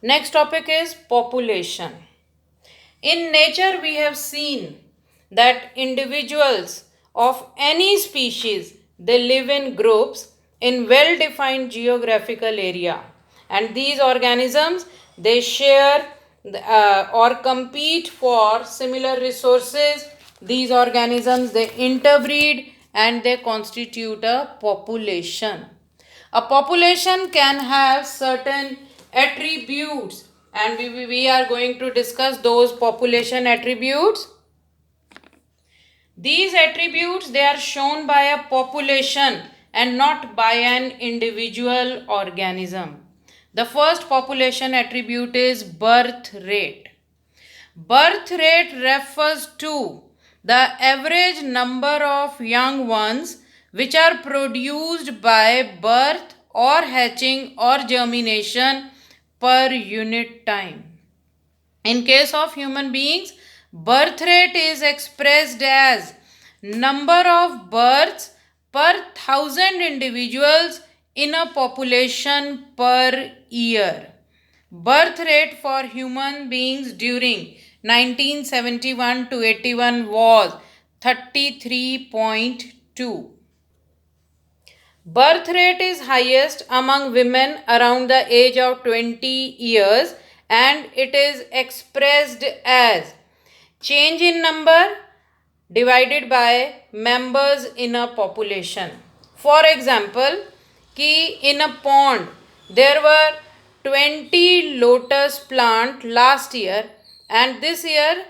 Next topic is population. In nature, we have seen that individuals of any species they live in groups in well-defined geographical area, and these organisms they share or compete for similar resources. These organisms they interbreed and they constitute a population. A population can have certain attributes, and we are going to discuss those population attributes. These attributes they are shown by a population and not by an individual organism. The first population attribute is birth rate. Birth rate refers to the average number of young ones which are produced by birth or hatching or germination per unit time. In case of human beings, birth rate is expressed as number of births per thousand individuals in a population per year. Birth rate for human beings during 1971 to 81 was 33.2. Birth rate is highest among women around the age of 20 years, and it is expressed as change in number divided by members in a population. For example, in a pond there were 20 lotus plant last year, and this year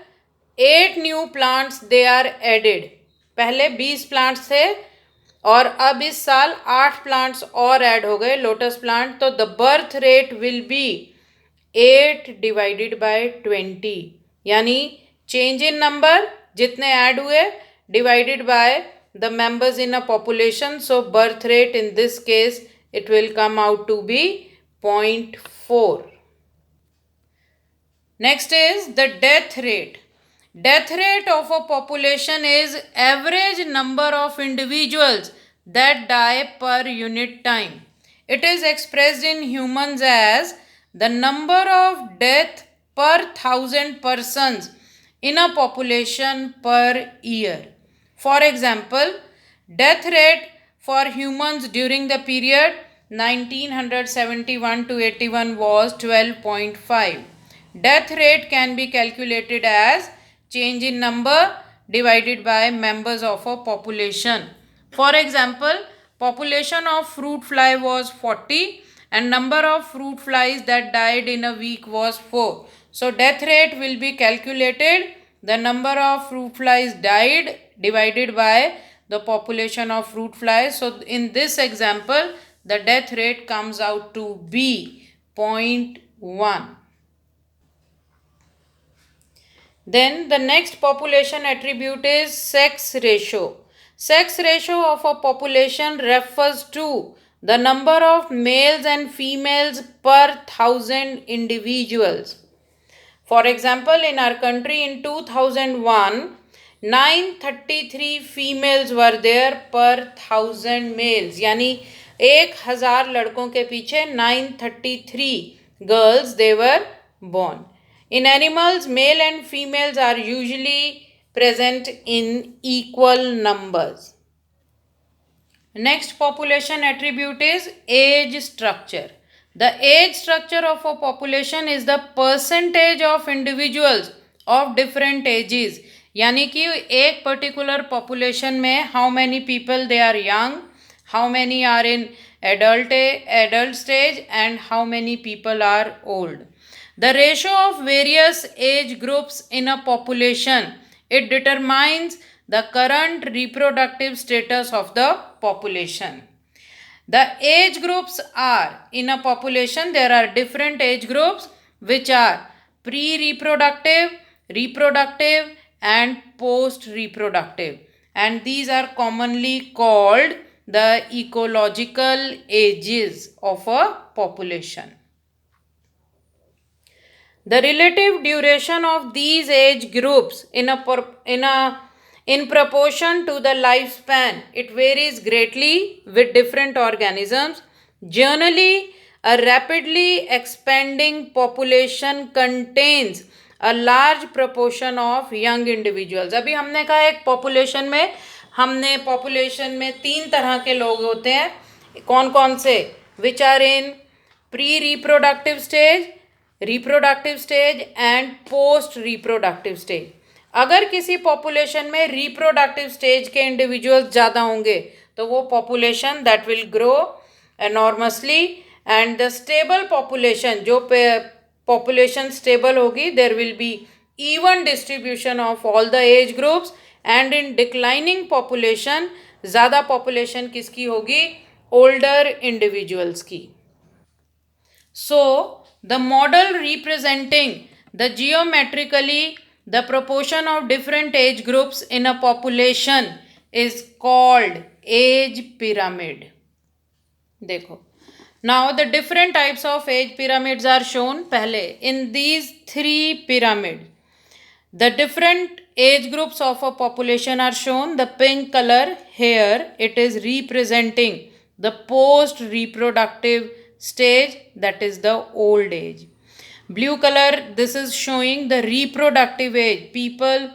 8 new plants they are added. पहले 20 plants थे और अब इस साल 8 plants और add हो गए lotus plant, तो the birth rate will be 8 divided by 20, यानी चेंज इन नंबर जितने ऐड हुए divided by the members in a population. So birth rate in this case it will come out to be 0.4. Next is the death rate. Death rate of a population is average number of individuals that die per unit time. It is expressed in humans as the number of death per 1,000 persons in a population per year. For example, death rate for humans during the period 1971 to 81 was 12.5. Death rate can be calculated as change in number divided by members of a population. For example, population of fruit fly was 40 and number of fruit flies that died in a week was 4. So death rate will be calculated the number of fruit flies died divided by the population of fruit flies. So in this example, the death rate comes out to be 0.1. Then the next population attribute is sex ratio. Sex ratio of a population refers to the number of males and females per 1,000 individuals. For example, in our country in 2001, 933 females were there per 1,000 males. यानी 1,000 लड़कों के पीछे 933 girls they were born. In animals, male and females are usually present in equal numbers. Next population attribute is age structure. The age structure of a population is the percentage of individuals of different ages. यानी कि एक particular population में how many people they are young, how many are in adult stage, and how many people are old. The ratio of various age groups in a population, it determines the current reproductive status of the population. The age groups are, in a population there are different age groups which are pre-reproductive, reproductive and post-reproductive, and these are commonly called the ecological ages of a population. The relative duration of these age groups in proportion to the lifespan, it varies greatly with different organisms. Generally, A rapidly expanding population contains a large proportion of young individuals. अभी हमने कहा एक population में 3 तरह के लोग होते हैं. कौन कौन से? Which are in pre-reproductive stage, reproductive stage and post-reproductive stage. अगर किसी पॉपुलेशन में रिप्रोडक्टिव स्टेज के इंडिविजुअल्स ज़्यादा होंगे तो वो population that will grow enormously. And the stable population, जो पॉपुलेशन स्टेबल होगी, there will be even distribution of all the age groups. And in declining population, ज़्यादा पॉपुलेशन किसकी होगी? ओल्डर इंडिविजुअल्स की. So the model representing the geometrically the proportion of different age groups in a population is called age pyramid. देखो, now the different types of age pyramids are shown. पहले in these 3 pyramids, the different age groups of a population are shown. The pink color here, it is representing the post reproductive stage, that is the old age. Blue color, this is showing the reproductive age, people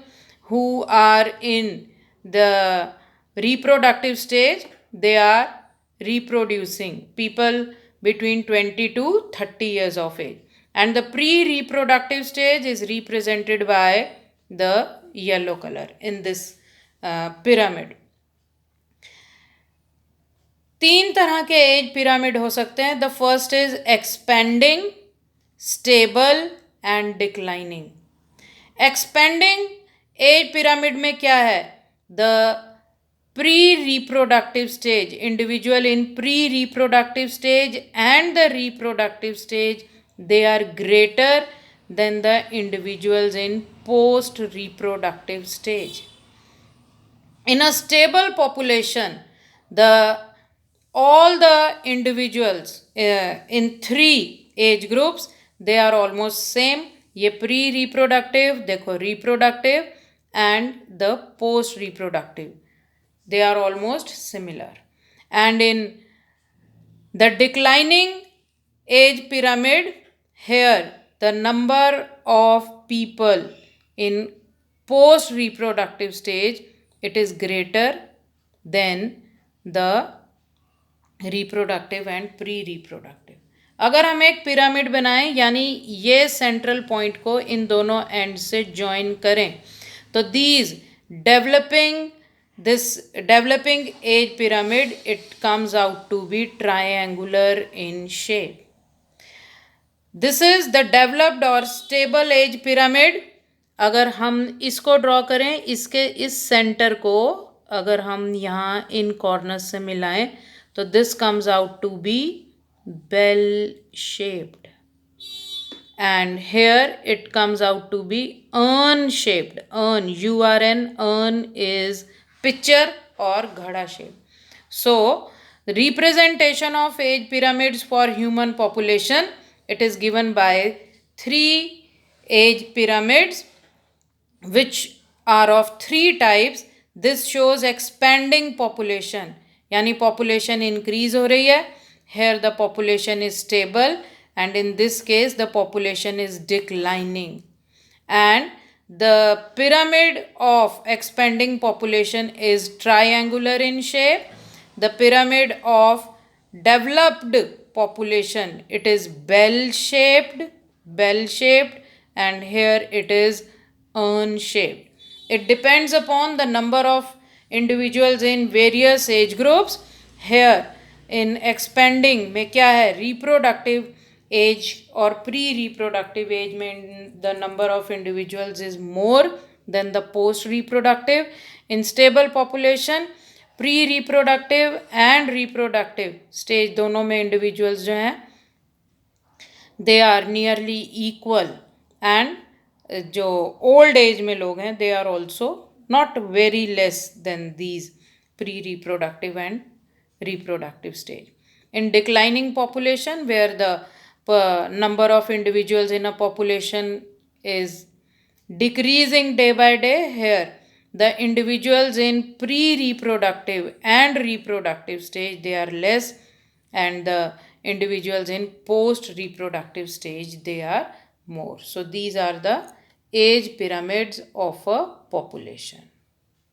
who are in the reproductive stage, they are reproducing, people between 20 to 30 years of age. And the pre-reproductive stage is represented by the yellow color in this pyramid. 3 तरह के age pyramid हो सकते हैं. The first is expanding, stable and declining. Expanding age pyramid में क्या है? The pre reproductive stage, individual in pre reproductive stage and the reproductive stage, they are greater than the individuals in post reproductive stage. In a stable population, all the individuals in 3 age groups, they are almost same. ये pre reproductive, देखो reproductive and the post reproductive, they are almost similar. And in the declining age pyramid, here the number of people in post reproductive stage, it is greater than the reproductive and pre-reproductive. अगर हम एक pyramid बनाएं, यानी ये central point को इन दोनों and से join करें, तो these developing age pyramid, it comes out to be triangular in shape. This is the developed or stable age pyramid. अगर हम इसको ड्रॉ करें, इसके इस सेंटर को अगर हम यहाँ इन कॉर्नर्स से मिलाएं, तो this comes out to be bell shaped. And here it comes out to be urn shaped. Urn, URN, urn is picture or ghada shape. So the representation of age pyramids for human population, it is given by 3 age pyramids which are of 3 types. This shows expanding population, यानी population increase हो रही है. Here the population is stable, and in this case the population is declining. And the pyramid of expanding population is triangular in shape. The pyramid of developed population, it is bell shaped, and here it is urn shaped. It depends upon the number of individuals in various age groups. Here in expanding में क्या है? reproductive age or pre-reproductive age में the number of individuals is more than the post-reproductive. In stable population, pre-reproductive and reproductive stage दोनों में individuals जो हैं, they are nearly equal. And जो old age में लोग हैं, they are also not very less than these pre-reproductive and reproductive stage. In declining population, where the number of individuals in a population is decreasing day by day, here the individuals in pre-reproductive and reproductive stage, they are less, and the individuals in post reproductive stage, they are more. So these are the age pyramids of a population.